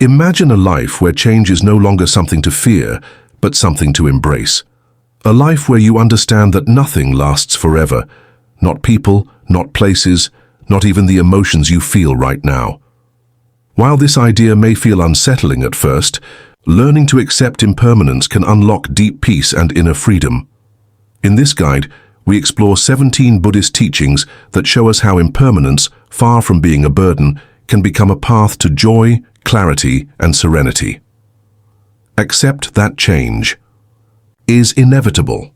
Imagine a life where change is no longer something to fear, but something to embrace. A life where you understand that nothing lasts forever. Not people, not places, not even the emotions you feel right now. While this idea may feel unsettling at first, learning to accept impermanence can unlock deep peace and inner freedom. In this guide, we explore 17 Buddhist teachings that show us how impermanence, far from being a burden, can become a path to joy, clarity, and serenity. Accept that change is inevitable.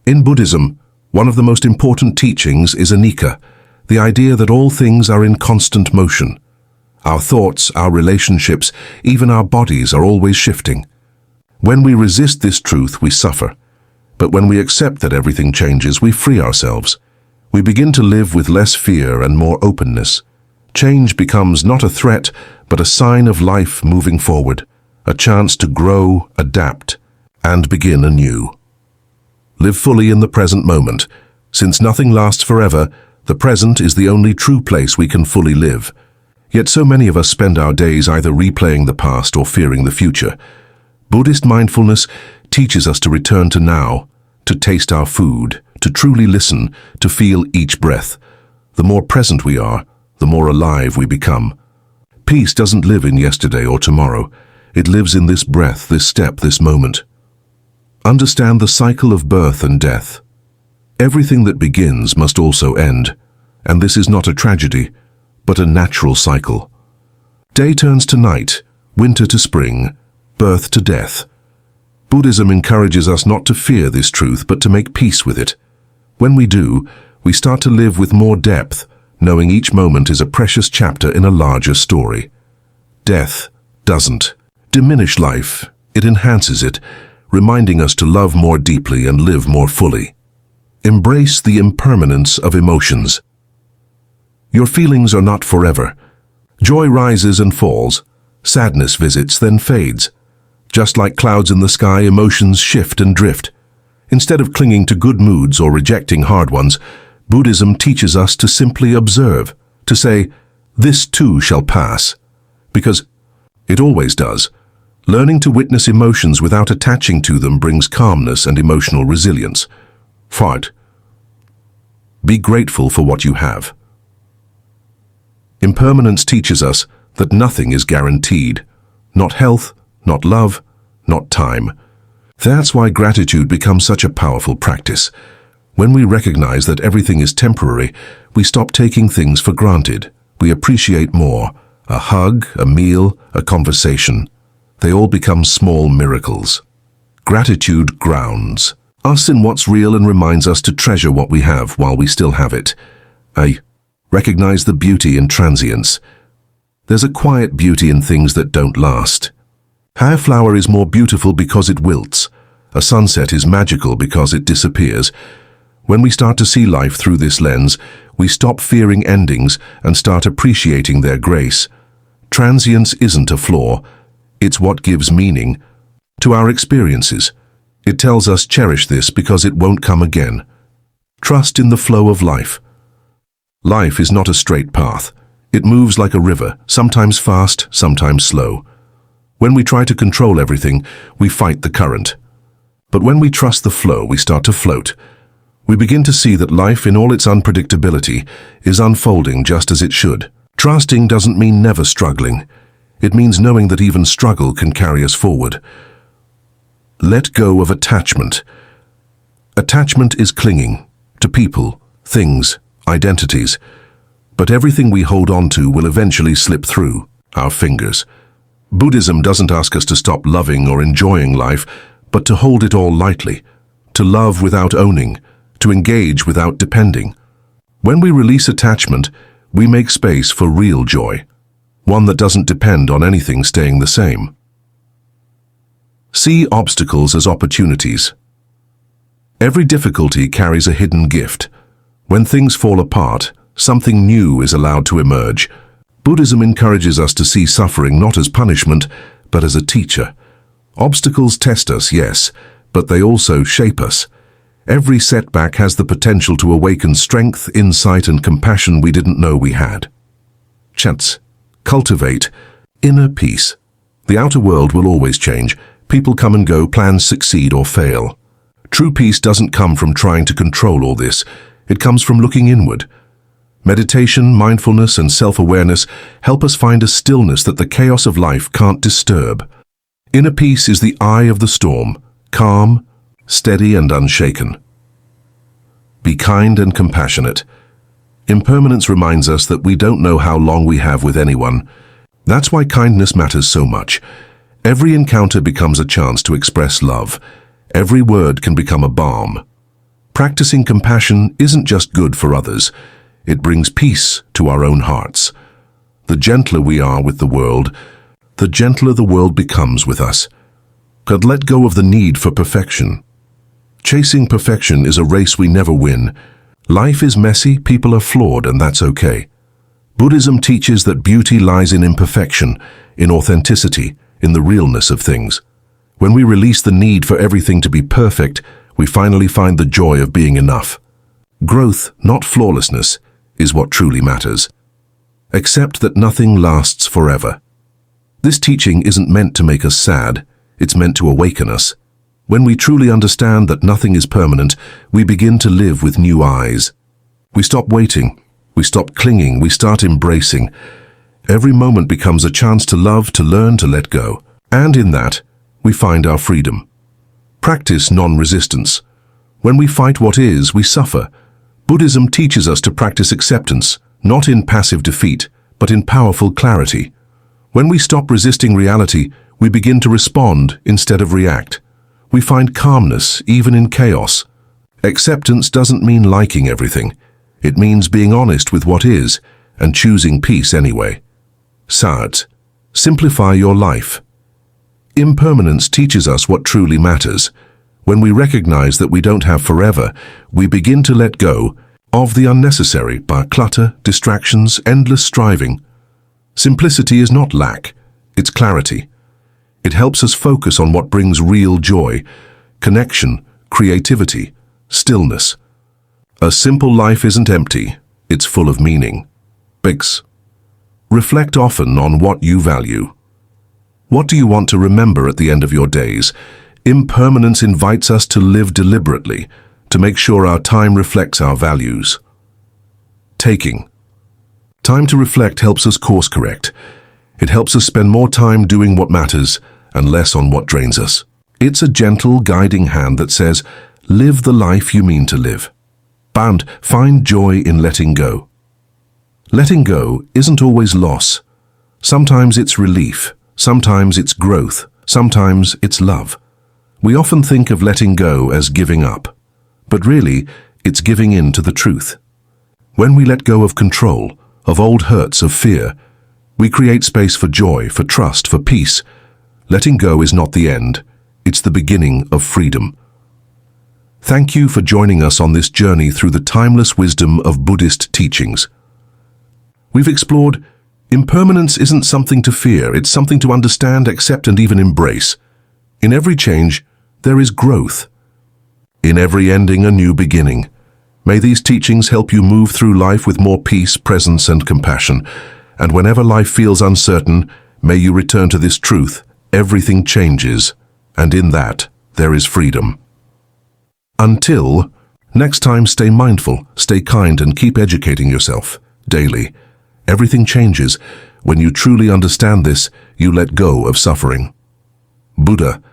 In Buddhism, one of the most important teachings is anicca, the idea that all things are in constant motion. Our thoughts, our relationships, even our bodies are always shifting. When we resist this truth, we suffer. But when we accept that everything changes, we free ourselves. We begin to live with less fear and more openness. Change becomes not a threat, but a sign of life moving forward, a chance to grow, adapt, and begin anew. Live fully in the present moment. Since nothing lasts forever, the present is the only true place we can fully live. Yet so many of us spend our days either replaying the past or fearing the future. Buddhist mindfulness teaches us to return to now, to taste our food, to truly listen, to feel each breath. The more present we are, the more alive we become. Peace doesn't live in yesterday or tomorrow. It lives in this breath, this step, this moment. Understand the cycle of birth and death. Everything that begins must also end, and this is not a tragedy, but a natural cycle. Day turns to night, winter to spring, birth to death. Buddhism encourages us not to fear this truth, but to make peace with it. When we do, we start to live with more depth, knowing each moment is a precious chapter in a larger story. Death doesn't diminish life, it enhances it, reminding us to love more deeply and live more fully. Embrace the impermanence of emotions. Your feelings are not forever. Joy rises and falls. Sadness visits, then fades. Just like clouds in the sky, emotions shift and drift. Instead of clinging to good moods or rejecting hard ones, Buddhism teaches us to simply observe, to say, "This too shall pass," because it always does. Learning to witness emotions without attaching to them brings calmness and emotional resilience. 5. Be grateful for what you have. Impermanence teaches us that nothing is guaranteed. Not health, not love, not time. That's why gratitude becomes such a powerful practice. When we recognize that everything is temporary, we stop taking things for granted. We appreciate more. A hug, a meal, a conversation. They all become small miracles. Gratitude grounds us in what's real and reminds us to treasure what we have while we still have it. I recognize the beauty in transience. There's a quiet beauty in things that don't last. A flower is more beautiful because it wilts. A sunset is magical because it disappears. When we start to see life through this lens, we stop fearing endings and start appreciating their grace. Transience isn't a flaw. It's what gives meaning to our experiences. It tells us cherish this because it won't come again. Trust in the flow of life. Life is not a straight path. It moves like a river, sometimes fast, sometimes slow. When we try to control everything, we fight the current. But when we trust the flow, we start to float. We begin to see that life in all its unpredictability is unfolding just as it should. Trusting doesn't mean never struggling. It means knowing that even struggle can carry us forward. Let go of attachment. Attachment is clinging to people, things, identities. But everything we hold on to will eventually slip through our fingers. Buddhism doesn't ask us to stop loving or enjoying life, but to hold it all lightly, to love without owning, to engage without depending. When we release attachment, we make space for real joy, one that doesn't depend on anything staying the same. See obstacles as opportunities. Every difficulty carries a hidden gift. When things fall apart, something new is allowed to emerge. Buddhism encourages us to see suffering not as punishment, but as a teacher. Obstacles test us, yes, but they also shape us. Every setback has the potential to awaken strength, insight, and compassion we didn't know we had. Cultivate Inner peace. The outer world will always change. People come and go, plans succeed or fail. True peace doesn't come from trying to control all this. It comes from looking inward. Meditation, mindfulness, and self-awareness help us find a stillness that the chaos of life can't disturb. Inner peace is the eye of the storm, calm, steady, and unshaken. Be kind and compassionate. Impermanence reminds us that we don't know how long we have with anyone. That's why kindness matters so much. Every encounter becomes a chance to express love. Every word can become a balm. Practicing compassion isn't just good for others. It brings peace to our own hearts. The gentler we are with the world, the gentler the world becomes with us. God, let go of the need for perfection. Chasing perfection is a race we never win. Life is messy, people are flawed, and that's okay. Buddhism teaches that beauty lies in imperfection, in authenticity, in the realness of things. When we release the need for everything to be perfect, we finally find the joy of being enough. Growth, not flawlessness, is what truly matters. Accept that nothing lasts forever. This teaching isn't meant to make us sad, it's meant to awaken us. When we truly understand that nothing is permanent, we begin to live with new eyes. We stop waiting, we stop clinging, we start embracing. Every moment becomes a chance to love, to learn, to let go. And in that, we find our freedom. Practice non-resistance. When we fight what is, we suffer. Buddhism teaches us to practice acceptance, not in passive defeat, but in powerful clarity. When we stop resisting reality, we begin to respond instead of react. We find calmness even in chaos. Acceptance doesn't mean liking everything. It means being honest with what is and choosing peace anyway. Sards, simplify your life. Impermanence teaches us what truly matters. When we recognize that we don't have forever, we begin to let go of the unnecessary by clutter, distractions, endless striving. Simplicity is not lack, it's clarity. It helps us focus on what brings real joy, connection, creativity, stillness. A simple life isn't empty, it's full of meaning. Bix. Reflect often on what you value. What do you want to remember at the end of your days? Impermanence invites us to live deliberately, to make sure our time reflects our values. Taking. Time to reflect helps us course correct. It helps us spend more time doing what matters and less on what drains us. It's a gentle, guiding hand that says, live the life you mean to live. Bound, find joy in letting go. Letting go isn't always loss. Sometimes it's relief, sometimes it's growth, sometimes it's love. We often think of letting go as giving up, but really, it's giving in to the truth. When we let go of control, of old hurts, of fear, we create space for joy, for trust, for peace. Letting go is not the end, it's the beginning of freedom. Thank you for joining us on this journey through the timeless wisdom of Buddhist teachings. We've explored impermanence isn't something to fear, it's something to understand, accept, and even embrace. In every change, there is growth. In every ending, a new beginning. May these teachings help you move through life with more peace, presence, and compassion. And whenever life feels uncertain, may you return to this truth. Everything changes, and in that, there is freedom. Until next time, stay mindful, stay kind, and keep educating yourself daily. Everything changes. When you truly understand this, you let go of suffering. Buddha,